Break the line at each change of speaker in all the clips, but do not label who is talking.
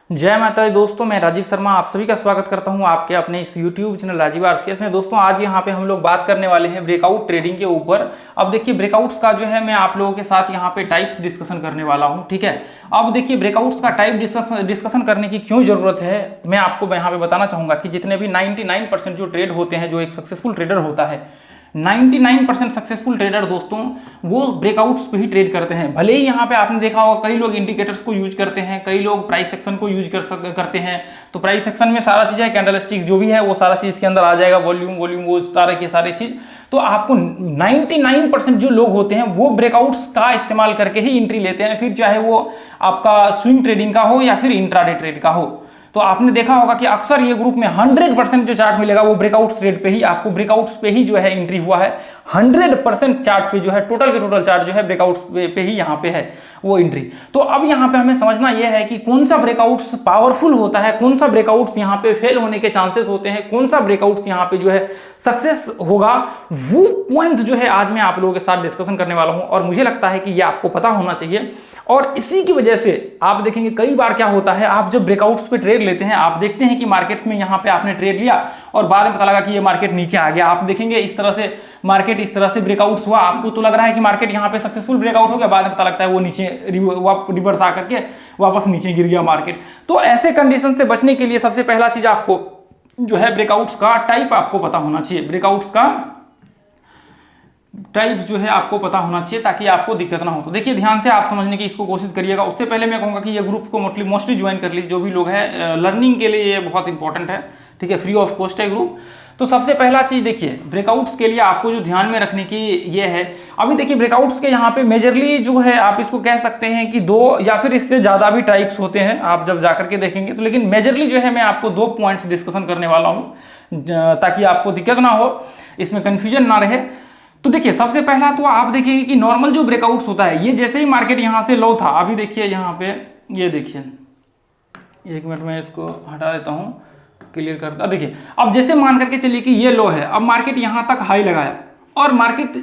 जय माता दी दोस्तों, मैं राजीव शर्मा आप सभी का स्वागत करता हूं आपके अपने इस YouTube चैनल राजीव आरसीएस में। दोस्तों आज यहां पे हम लोग बात करने वाले हैं ब्रेकआउट ट्रेडिंग के ऊपर। अब देखिए ब्रेकआउट्स का जो है मैं आप लोगों के साथ यहां पे टाइप्स डिस्कशन करने वाला हूं, ठीक है। अब देखिए ब्रेकआउट्स का टाइप डिस्कशन करने की क्यों जरूरत है, मैं आपको यहाँ पे बताना चाहूंगा कि जितने भी 99% जो ट्रेड होते हैं, जो एक सक्सेसफुल ट्रेडर होता है, 99% सक्सेसफुल ट्रेडर दोस्तों वो ब्रेकआउट्स पे ही ट्रेड करते हैं। भले ही यहाँ पे आपने देखा होगा कई लोग इंडिकेटर्स को यूज करते हैं, कई लोग प्राइस एक्शन को यूज करते हैं। तो प्राइस एक्शन में सारा चीज है, कैंडलस्टिक जो भी है वो सारा चीज के अंदर आ जाएगा, वॉल्यूम वो सारे के सारे चीज। तो आपको 99% जो लोग होते हैं वो ब्रेकआउट्स का इस्तेमाल करके ही एंट्री लेते हैं, फिर चाहे वो आपका स्विंग ट्रेडिंग का हो या फिर इंट्राडे ट्रेड का हो। तो आपने देखा होगा कि अक्सर ये ग्रुप में 100% जो चार्ट मिलेगा वो ब्रेकआउट ट्रेड पे ही आपको, ब्रेकआउट्स पे ही जो है एंट्री हुआ है। 100% चार्ट पे जो है टोटल के टोटल चार्ट जो है ब्रेकआउट्स पे ही यहाँ पे है वो एंट्री। तो अब यहाँ पे हमें समझना यह है कि कौन सा ब्रेकआउट्स पावरफुल होता है, कौन सा ब्रेकआउट्स यहाँ पे फेल होने के चांसेस होते हैं, कौन सा ब्रेकआउट्स यहाँ पे जो है सक्सेस होगा, वो पॉइंट जो है आज मैं आप लोगों के साथ डिस्कशन करने वाला हूं। और मुझे लगता है कि ये आपको पता होना चाहिए। और इसी की वजह से आप देखेंगे कई बार क्या होता है, आप जब ब्रेकआउट्स पे ट्रेड लेते हैं, आप देखते हैं कि मार्केट्स में यहाँ पे आपने ट्रेड लिया और बाद में पता लगा कि ये मार्केट नीचे आ गया। आप देखेंगे इस तरह से मार्केट इस तरह से ब्रेकआउट्स हुआ, आपको तो लग रहा है कि मार्केट यहाँ पे सक्सेसफुल ब्रेकआउट हो गया, बाद में पता लगता है वो नीचे रिवर्स आकर के वापस नीचे गिर गया मार्केट। तो ऐसे कंडीशन से बचने के लिए सबसे पहला चीज आपको जो है ब्रेकआउट्स का टाइप आपको पता होना चाहिए। ब्रेकआउट्स का टाइप जो है आपको पता होना चाहिए ताकि आपको दिक्कत ना हो। तो देखिए ध्यान से आप समझने की इसको कोशिश करिएगा। उससे पहले मैं कहूंगा कि ये ग्रुप को मोस्टली ज्वाइन कर लीजिए, जो भी लोग हैं लर्निंग के लिए ये बहुत इंपॉर्टेंट है, ठीक है, फ्री ऑफ कॉस्ट है ग्रुप। तो सबसे पहला चीज देखिए ब्रेकआउट्स के लिए आपको जो ध्यान में रखने की ये है, अभी देखिए ब्रेकआउट्स के यहाँ पे मेजरली जो है आप इसको कह सकते हैं कि 2 या फिर इससे ज्यादा भी टाइप्स होते हैं, आप जब जाकर के देखेंगे तो। लेकिन मेजरली जो है मैं आपको 2 पॉइंट्स डिस्कशन करने वाला हूं ताकि आपको दिक्कत ना हो, इसमें कंफ्यूजन ना रहे। तो देखिए सबसे पहला तो आप देखेंगे कि नॉर्मल जो ब्रेकआउट्स होता है, ये जैसे ही मार्केट यहां से लो था, अभी देखिए यहाँ पे ये देखिए, 1 मिनट में इसको हटा देता हूं, क्लियर करता। देखिए अब जैसे मान करके चलिए कि ये लो है, अब मार्केट यहां तक हाई लगाया और मार्केट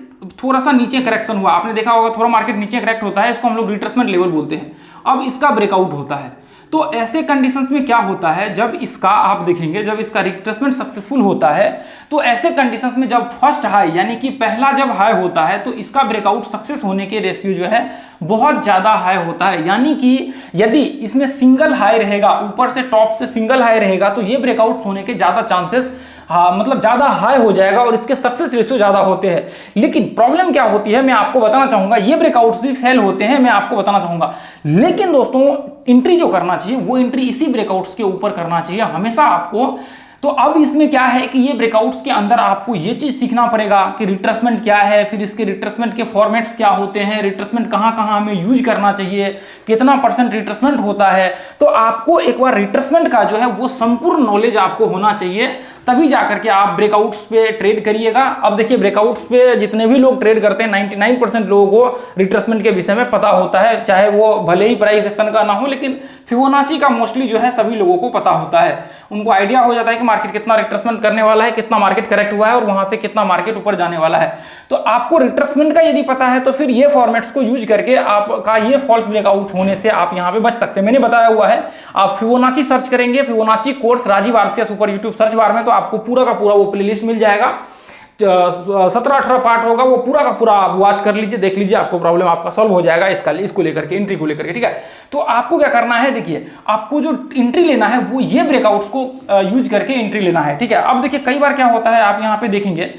थोड़ा सा नीचे करेक्शन हुआ, आपने देखा होगा थोड़ा मार्केट नीचे करेक्ट होता है, इसको हम लोग रिट्रेसमेंट लेवल बोलते हैं। अब इसका ब्रेकआउट होता है। तो ऐसे कंडीशंस में क्या होता है, जब इसका आप देखेंगे जब इसका रिट्रेसमेंट सक्सेसफुल होता है, तो ऐसे कंडीशंस में जब फर्स्ट हाई यानी कि पहला जब हाई होता है तो इसका ब्रेकआउट सक्सेस होने के रेशियो जो है बहुत ज्यादा हाई होता है। यानी कि यदि इसमें सिंगल हाई रहेगा, ऊपर से टॉप से सिंगल हाई रहेगा, तो ये ब्रेकआउट होने के ज्यादा चांसेस मतलब ज्यादा हाई हो जाएगा और इसके सक्सेस रेशियो ज्यादा होते हैं। लेकिन प्रॉब्लम क्या होती है मैं आपको बताना चाहूंगा, ये ब्रेकआउट्स भी फेल होते हैं, मैं आपको बताना चाहूंगा। लेकिन दोस्तों एंट्री जो करना चाहिए वो एंट्री इसी ब्रेकआउट्स के ऊपर करना चाहिए हमेशा आपको। तो अब इसमें क्या है कि ये ब्रेकआउट्स के अंदर आपको ये चीज सीखना पड़ेगा कि रिट्रेसमेंट क्या है, फिर इसके रिट्रेसमेंट के फॉर्मेट्स क्या होते हैं, रिट्रेसमेंट कहां कहां हमें यूज करना चाहिए, कितना % रिट्रेसमेंट होता है। तो आपको एक बार रिट्रेसमेंट का जो है वो संपूर्ण नॉलेज आपको होना चाहिए, तभी जाकर के आप ब्रेकआउट्स पे ट्रेड करिएगा। अब देखिए ब्रेकआउट्स पे जितने भी लोग ट्रेड करते हैं 99% लोगों को रिट्रेसमेंट के विषय में पता होता है, चाहे वो भले ही प्राइस एक्शन का ना हो, लेकिन फिबोनाची का मोस्टली जो है सभी लोगों को पता होता है। उनको आइडिया हो जाता है कि मार्केट कितना रिट्रेसमेंट करने वाला है, कितना मार्केट करेक्ट हुआ है और वहां से कितना मार्केट ऊपर जाने वाला है। तो आपको रिट्रेसमेंट का यदि पता है तो फिर ये फॉर्मेट्स को यूज करके आपका ये फॉल्स ब्रेकआउट होने से आप यहां पे बच सकते हैं। मैंने बताया हुआ है, आप फिबोनाची सर्च करेंगे, फिबोनाची कोर्स राजीव आरसीएस ऊपर यूट्यूब सर्च बार में, तो आपको पूरा का पूरा वो प्लेलिस्ट मिल जाएगा। 17-18 पार्ट होगा, वो पूरा का पूरा आप वॉच कर लीजिए, देख लीजिए, आपको प्रॉब्लम आपका सॉल्व हो जाएगा इसको लेकर के, एंट्री को लेकर के, ठीक है। तो आपको क्या करना है, देखिए आपको जो एंट्री लेना है वो ये ब्रेकआउट्स को यूज करके एंट्री लेना है, ठीक है। अब देखिए कई बार क्या होता है, आप यहाँ पे देखेंगे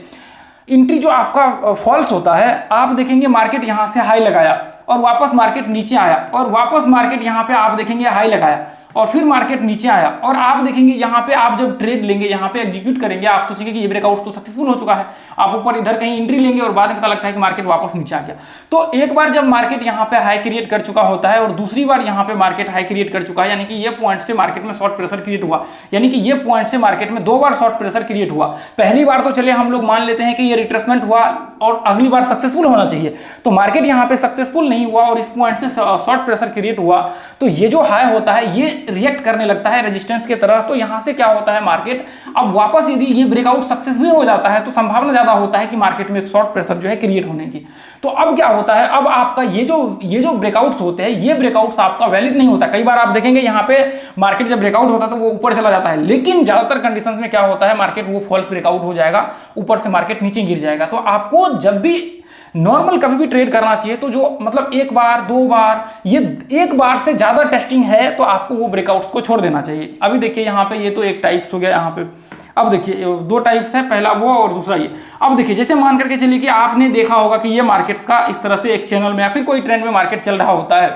एंट्री जो आपका फॉल्स होता है, आप देखेंगे मार्केट यहां से हाई लगाया और वापस मार्केट नीचे आया और वापस मार्केट यहां पे आप देखेंगे हाई लगाया और फिर मार्केट नीचे आया और आप देखेंगे यहाँ पे आप जब ट्रेड लेंगे, यहाँ पे एग्जीक्यूट करेंगे, आप सोचेंगे कि ये ब्रेकआउट तो सक्सेसफुल हो चुका है, आप ऊपर इधर कहीं एंट्री लेंगे और बाद में पता लगता है कि मार्केट वापस नीचे आ गया। तो एक बार जब मार्केट यहाँ पे हाई क्रिएट कर चुका होता है और दूसरी बार यहाँ पे मार्केट हाई क्रिएट कर चुका है, यानी कि ये पॉइंट से मार्केट में शॉर्ट प्रेशर क्रिएट हुआ, यानी कि ये पॉइंट से मार्केट में 2 बार शॉर्ट प्रेशर क्रिएट हुआ। पहली बार तो चलिए हम लोग मान लेते हैं कि ये रिट्रेसमेंट हुआ और अगली बार सक्सेसफुल होना चाहिए। तो मार्केट यहाँ पे सक्सेसफुल नहीं हुआ और इस पॉइंट से शॉर्ट प्रेशर क्रिएट हुआ, तो ये जो हाई होता है ये रिएक्ट करने लगता है रेजिस्टेंस की तरह। तो यहाँ से क्या होता है, मार्केट अब वापस यदि ये ब्रेकआउट सक्सेस भी हो जाता है तो संभावना ज्यादा होता है कि मार्केट में एक शॉर्ट प्रेशर जो है क्रिएट होने की। तो अब क्या होता है, अब आपका ये जो ब्रेकआउट्स होते हैं, ये ब्रेकआउट्स आपका वैलिड नहीं होता। कई बार आप देखेंगे यहाँ पे मार्केट जब ब्रेकआउट होता है तो वो ऊपर चला जाता है, लेकिन ज्यादातर कंडीशंस में क्या होता है, मार्केट वो फॉल्स ब्रेकआउट हो जाएगा, ऊपर से मार्केट नीचे गिर जाएगा। तो आपको जब भी नॉर्मल कभी भी ट्रेड करना चाहिए तो जो मतलब एक बार दो बार, ये एक बार से ज्यादा टेस्टिंग है तो आपको वो ब्रेकआउट्स को छोड़ देना चाहिए। अभी देखिए यहाँ पे ये तो एक टाइप्स हो गया यहाँ पे। अब देखिए दो टाइप्स है, पहला वो और दूसरा ये। अब देखिए जैसे मान करके चलिए कि आपने देखा होगा कि ये मार्केट्स का इस तरह से एक चैनल में या फिर कोई ट्रेंड में मार्केट चल रहा होता है,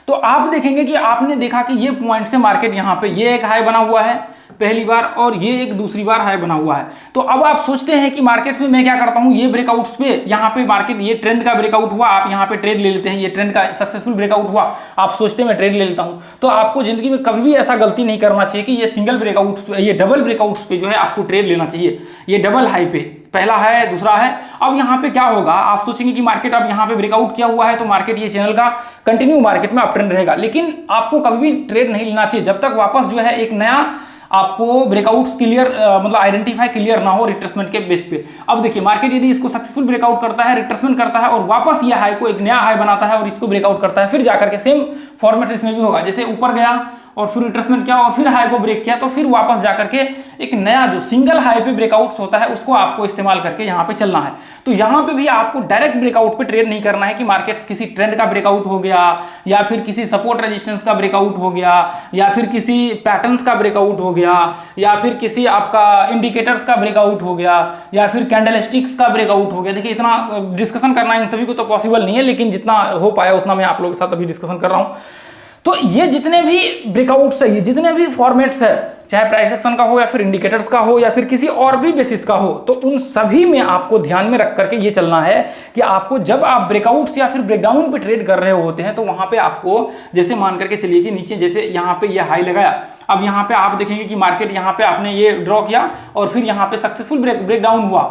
तो आप देखेंगे कि आपने देखा कि ये पॉइंट से मार्केट यहाँ पे ये एक हाई बना हुआ है पहली बार और ये एक दूसरी बार हाई बना हुआ है। तो अब आप सोचते हैं कि मार्केट्स में मैं क्या करता हूं, ये ब्रेकआउट्स पे यहाँ पे मार्केट ये ट्रेंड का ब्रेकआउट हुआ, आप यहाँ पे ट्रेड ले लेते हैं, ये ट्रेंड का सक्सेसफुल ब्रेकआउट हुआ, आप सोचते हैं मैं ट्रेड ले लेता हूं। तो आपको जिंदगी में कभी भी ऐसा गलती नहीं करना चाहिए कि ये सिंगल ब्रेकआउट्स पे, ये डबल ब्रेकआउट्स पे जो है आपको ट्रेड लेना चाहिए। ये डबल हाई पे पहला है दूसरा है। अब यहाँ पे क्या होगा, आप सोचेंगे कि मार्केट अब यहाँ पे ब्रेकआउट किया हुआ है तो मार्केट ये चैनल का कंटिन्यू मार्केट में अप ट्रेंड रहेगा, लेकिन आपको कभी भी ट्रेड नहीं लेना चाहिए जब तक वापस जो है एक नया आपको ब्रेकआउट्स क्लियर मतलब आइडेंटिफाई क्लियर ना हो रिट्रेसमेंट के बेस पे। अब देखिए मार्केट यदि इसको सक्सेसफुल ब्रेकआउट करता है, रिट्रेसमेंट करता है और वापस ये हाई को एक नया हाई बनाता है और इसको ब्रेकआउट करता है, फिर जाकर के सेम फॉर्मेट इसमें भी होगा, जैसे ऊपर गया और फिर रिट्रेसमेंट किया और फिर हाई को ब्रेक किया, तो फिर वापस जाकर के एक नया जो सिंगल हाई पे ब्रेकआउट्स होता है उसको आपको इस्तेमाल करके यहाँ पे चलना है। तो यहाँ पे भी आपको डायरेक्ट ब्रेकआउट पे ट्रेड नहीं करना है कि मार्केट्स किसी ट्रेंड का ब्रेकआउट हो गया या फिर किसी सपोर्ट रेजिस्टेंस का ब्रेकआउट हो गया या फिर किसी पैटर्न्स का ब्रेकआउट हो गया या फिर किसी आपका इंडिकेटर्स का ब्रेकआउट हो गया या फिर कैंडलस्टिक्स का ब्रेकआउट हो गया। देखिए इतना डिस्कशन करना इन सभी को तो पॉसिबल नहीं है, लेकिन जितना हो पाया उतना मैं आप लोगों के साथ अभी डिस्कशन कर रहा हूँ। तो ये जितने भी ब्रेकआउट्स है, ये जितने भी फॉर्मेट्स है, चाहे प्राइस एक्शन का हो या फिर इंडिकेटर्स का हो या फिर किसी और भी बेसिस का हो, तो उन सभी में आपको ध्यान में रख करके ये चलना है कि आपको जब आप ब्रेकआउट्स या फिर ब्रेकडाउन पे ट्रेड कर रहे होते हैं तो वहां पे आपको जैसे मान करके चलिए कि नीचे जैसे यहाँ पे ये हाई लगाया, अब यहाँ पे आप देखेंगे कि मार्केट यहाँ पे आपने ये ड्रॉ किया और फिर यहाँ पे सक्सेसफुल ब्रेकडाउन हुआ,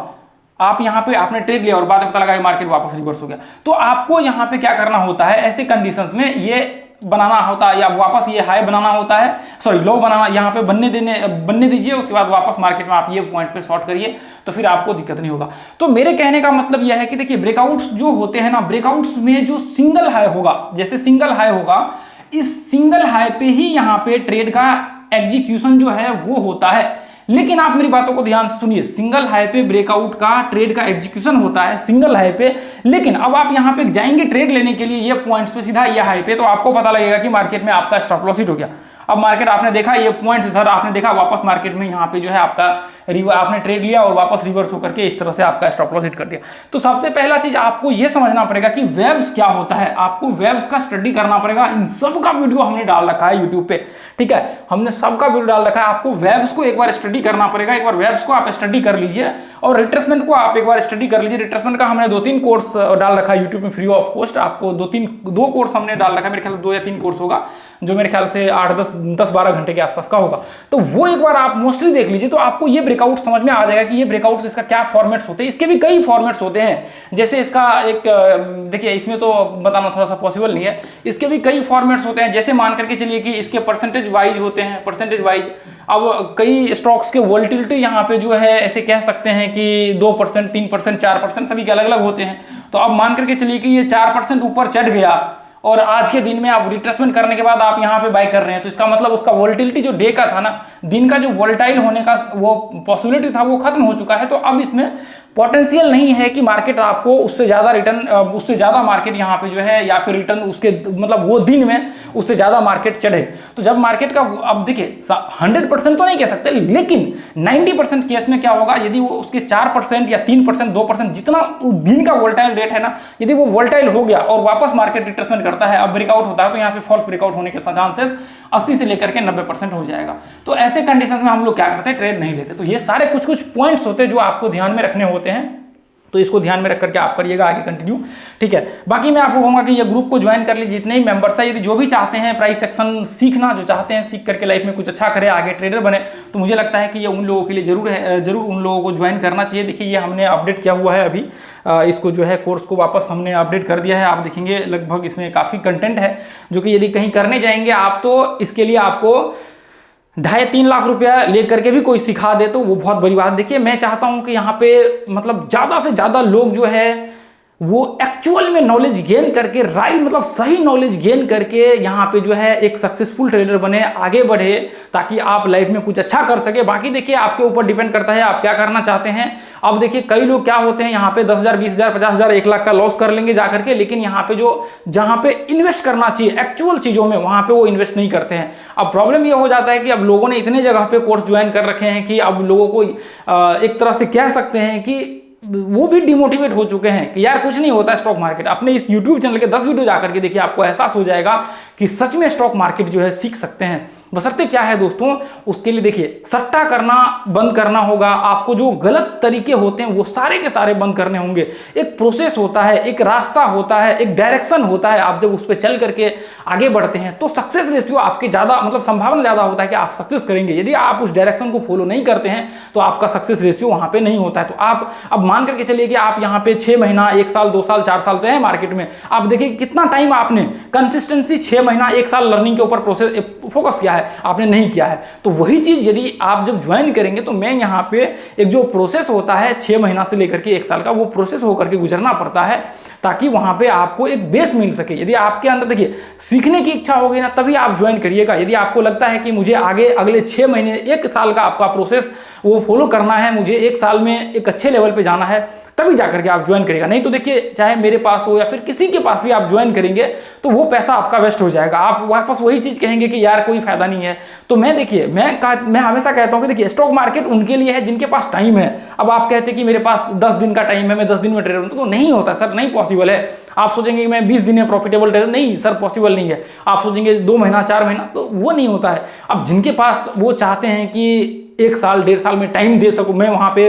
आप यहाँ पे आपने ट्रेड लिया और बाद में पता लगा मार्केट वापस रिवर्स हो गया। तो आपको यहाँ पे क्या करना होता है, ऐसे कंडीशंस में ये बनाना होता है या वापस ये हाई बनाना होता है, सॉरी लो बनाना, यहाँ पे बनने दीजिए, उसके बाद वापस मार्केट में आप ये पॉइंट पे शॉर्ट करिए, तो फिर आपको दिक्कत नहीं होगा। तो मेरे कहने का मतलब यह है कि देखिए ब्रेकआउट्स जो होते हैं ना, ब्रेकआउट्स में जो सिंगल हाई होगा, जैसे सिंगल हाई होगा, इस सिंगल हाई पे ही यहाँ पे ट्रेड का एग्जीक्यूशन जो है वो होता है। लेकिन आप मेरी बातों को ध्यान से सुनिए, सिंगल हाई पे ब्रेकआउट का ट्रेड का एग्जीक्यूशन होता है सिंगल हाई पे, लेकिन अब आप यहां पे जाएंगे ट्रेड लेने के लिए ये पॉइंट्स पे सीधा ये हाई पे, तो आपको पता लगेगा कि मार्केट में आपका स्टॉप लॉस हिट हो गया। अब मार्केट आपने देखा ये पॉइंट इधर आपने देखा, वापस मार्केट में यहाँ पे जो है आपका आपने ट्रेड लिया और वापस रिवर्स होकर के इस तरह से आपका स्टॉप लॉस हिट कर दिया। तो सबसे पहला चीज आपको ये समझना पड़ेगा कि वेव्स क्या होता है, आपको वेव्स का स्टडी करना पड़ेगा। इन सब का वीडियो हमने डाल रखा है यूट्यूब पे, ठीक है, हमने सबका वीडियो डाल रखा है। आपको वेव्स को एक बार स्टडी करना पड़ेगा, एक बार वेव्स को आप स्टडी कर लीजिए और रिट्रेसमेंट को आप एक बार स्टडी कर लीजिए। रिट्रेसमेंट का हमने 2-3 कोर्स डाल रखा है यूट्यूब में फ्री ऑफ कॉस्ट, आपको 2 कोर्स हमने डाल रखा है, मेरे ख्याल से 2 या 3 कोर्स होगा, जो मेरे ख्याल से 8-10-12 घंटे के आसपास का होगा। तो वो एक बार आप मोस्टली देख लीजिए, तो आपको ये ब्रेकआउट समझ में आ जाएगा कि ये ब्रेकआउट्स इसका क्या फॉर्मेट्स होते हैं। इसके भी कई फॉर्मेट्स होते हैं, जैसे इसका एक देखिए इसमें तो बताना थोड़ा सा पॉसिबल नहीं है, इसके भी कई फॉर्मेट्स होते हैं। जैसे मान करके चलिए कि इसके परसेंटेज वाइज होते हैं, परसेंटेज वाइज। अब कई स्टॉक्स के वोलेटिलिटी यहाँ पे जो है ऐसे कह सकते हैं कि 2%, 3%, 4% सभी के अलग अलग होते हैं। तो अब मान करके चलिए कि ये 4% ऊपर चढ़ गया और आज के दिन में आप रिट्रेसमेंट करने के बाद आप यहाँ पे बाय कर रहे हैं, तो इसका मतलब उसका वोलेटिलिटी जो डे का था ना, दिन का जो वोलेटाइल होने का वो पॉसिबिलिटी था वो खत्म हो चुका है। तो अब इसमें पोटेंशियल नहीं है कि मार्केट आपको उससे ज्यादा रिटर्न, उससे ज्यादा मार्केट यहाँ पे जो है या फिर रिटर्न उसके मतलब वो दिन में उससे ज्यादा मार्केट चढ़े। तो जब मार्केट का अब देखिए 100% तो नहीं कह सकते, लेकिन 90% केस में क्या होगा, यदि वो उसके 4% या 3%, 2% जितना दिन का वोलेटाइल रेट है ना, यदि वो वोलेटाइल हो गया और वापस मार्केट रिट्रेसमेंट करता है, अब ब्रेकआउट होता है, तो यहाँ पे फॉल्स ब्रेकआउट होने के चांसेस 80 से लेकर के 90% हो जाएगा। तो ऐसे कंडीशन में हम लोग क्या करते हैं, ट्रेड नहीं लेते। तो ये सारे कुछ पॉइंट्स होते हैं जो आपको ध्यान में रखने होते हैं। तो इसको ध्यान में रख करके आप करिएगा आगे कंटिन्यू, ठीक है। बाकी मैं आपको कहूँगा कि ये ग्रुप को ज्वाइन कर लीजिए, जितने ही मेंबर्स हैं, यदि जो भी चाहते हैं प्राइस एक्शन सीखना, जो चाहते हैं सीख करके लाइफ में कुछ अच्छा करे, आगे ट्रेडर बने, तो मुझे लगता है कि ये उन लोगों के लिए जरूर उन लोगों को ज्वाइन करना चाहिए। देखिए ये हमने अपडेट किया हुआ है अभी, इसको जो है कोर्स को वापस हमने अपडेट कर दिया है। आप देखेंगे लगभग इसमें काफ़ी कंटेंट है, जो कि यदि कहीं करने जाएंगे आप तो इसके लिए आपको 2.5-3 लाख रुपया लेकर के भी कोई सिखा दे तो वो बहुत बड़ी बात। देखिए मैं चाहता हूं कि यहाँ पे मतलब ज़्यादा से ज़्यादा लोग जो है वो एक्चुअल में नॉलेज गेन करके, राइट मतलब सही नॉलेज गेन करके यहाँ पे जो है एक सक्सेसफुल ट्रेडर बने, आगे बढ़े, ताकि आप लाइफ में कुछ अच्छा कर सके। बाकी देखिए आपके ऊपर डिपेंड करता है आप क्या करना चाहते हैं। अब देखिए कई लोग क्या होते हैं यहाँ पे 10,000, 20,000, 50,000, 1 लाख का लॉस कर लेंगे जाकर के, लेकिन यहाँ पे जहाँ पे इन्वेस्ट करना चाहिए एक्चुअल चीजों में, वहां पे वो इन्वेस्ट नहीं करते हैं। अब प्रॉब्लम ये हो जाता है कि अब लोगों ने इतने जगह पे कोर्स ज्वाइन कर रखे हैं कि अब लोगों को एक तरह से कह सकते हैं कि वो भी डिमोटिवेट हो चुके हैं कि यार कुछ नहीं होता स्टॉक मार्केट। अपने इस YouTube चैनल के 10 वीडियो जाकर के देखिए, आपको एहसास हो जाएगा कि सच में स्टॉक मार्केट जो है सीख सकते हैं। बशर्ते क्या है दोस्तों, उसके लिए देखिए सट्टा करना बंद करना होगा, आपको जो गलत तरीके होते हैं वो सारे के सारे बंद करने होंगे। एक प्रोसेस होता है, एक रास्ता होता है, एक डायरेक्शन होता है, आप जब उस पर चल करके आगे बढ़ते हैं तो सक्सेस रेशियो आपके ज़्यादा मतलब संभावना ज़्यादा होता है कि आप सक्सेस करेंगे। यदि आप उस डायरेक्शन को फॉलो नहीं करते हैं तो आपका सक्सेस रेशियो वहाँ पर नहीं होता है। तो आप अब मान करके चलिए कि आप यहाँ पे 6 महीना, 1 साल, 2 साल, 4 साल से हैं मार्केट में, आप देखिए कितना टाइम आपने कंसिस्टेंसी 6 महीना, 1 साल लर्निंग के ऊपर प्रोसेस फोकस किया है, आपने नहीं किया है। तो वही चीज यदि आप जब ज्वाइन करेंगे तो मैं यहाँ पे एक जो प्रोसेस होता है 6 महीना से लेकर के 1 साल का, वो प्रोसेस होकर के गुजरना पड़ता है ताकि वहां पे आपको एक बेस मिल सके। यदि आपके अंदर देखिए सीखने की इच्छा होगी ना, तभी आप ज्वाइन करिएगा। यदि आपको लगता है कि मुझे आगे अगले 6 महीने, 1 साल का आपका प्रोसेस वो फॉलो करना है, मुझे 1 साल में एक अच्छे लेवल पे जाना है, तभी जाकर के आप ज्वाइन करेगा। नहीं तो देखिए चाहे मेरे पास हो या फिर किसी के पास भी आप ज्वाइन करेंगे तो वो पैसा आपका वेस्ट हो जाएगा। आप वापस वही चीज कहेंगे कि यार कोई फायदा नहीं है। तो मैं देखिए मैं हमेशा कहता हूं कि देखिए स्टॉक मार्केट उनके लिए है जिनके पास टाइम है। अब आप कहते हैं कि मेरे पास 10 दिन का टाइम है, मैं 10 दिन में ट्रेडर हूं, तो नहीं होता सर, नहीं पॉसिबल है। आप सोचेंगे कि मैं 20 दिन में प्रॉफिटेबल ट्रेडर, नहीं सर पॉसिबल नहीं है। आप सोचेंगे 2 महीना, 4 महीना, तो वो नहीं होता है। अब जिनके पास वो चाहते हैं कि 1 साल, 1.5 साल में टाइम दे सकूं, मैं वहां पे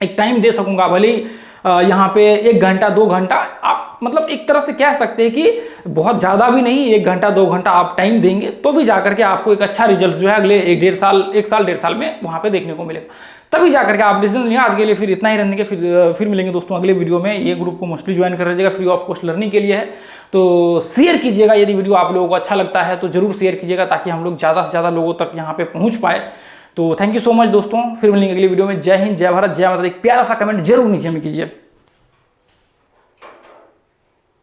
एक टाइम दे सकूंगा, भले ही यहाँ पे 1 घंटा 2 घंटा, आप मतलब एक तरह से कह सकते हैं कि बहुत ज़्यादा भी नहीं, 1 घंटा 2 घंटा आप टाइम देंगे तो भी जाकर के आपको एक अच्छा रिजल्ट जो है अगले 1 साल 1.5 साल में वहाँ पे देखने को मिलेगा। तभी जाकर के आप डिसीजन लेंगे। आज के लिए फिर इतना ही रहने के, फिर मिलेंगे दोस्तों अगले वीडियो में। ये ग्रुप को मोस्टली ज्वाइन कर लीजिएगा, फ्री ऑफ कॉस्ट लर्निंग के लिए है। तो शेयर कीजिएगा, यदि वीडियो आप लोगों को अच्छा लगता है तो जरूर शेयर कीजिएगा ताकि हम लोग ज़्यादा से ज़्यादा लोगों तक यहाँ पे पहुँच पाए। तो थैंक यू सो मच दोस्तों, फिर मिलेंगे अगली वीडियो में। जय हिंद, जय भारत, जय माता दी। एक प्यारा सा कमेंट जरूर नीचे में कीजिए।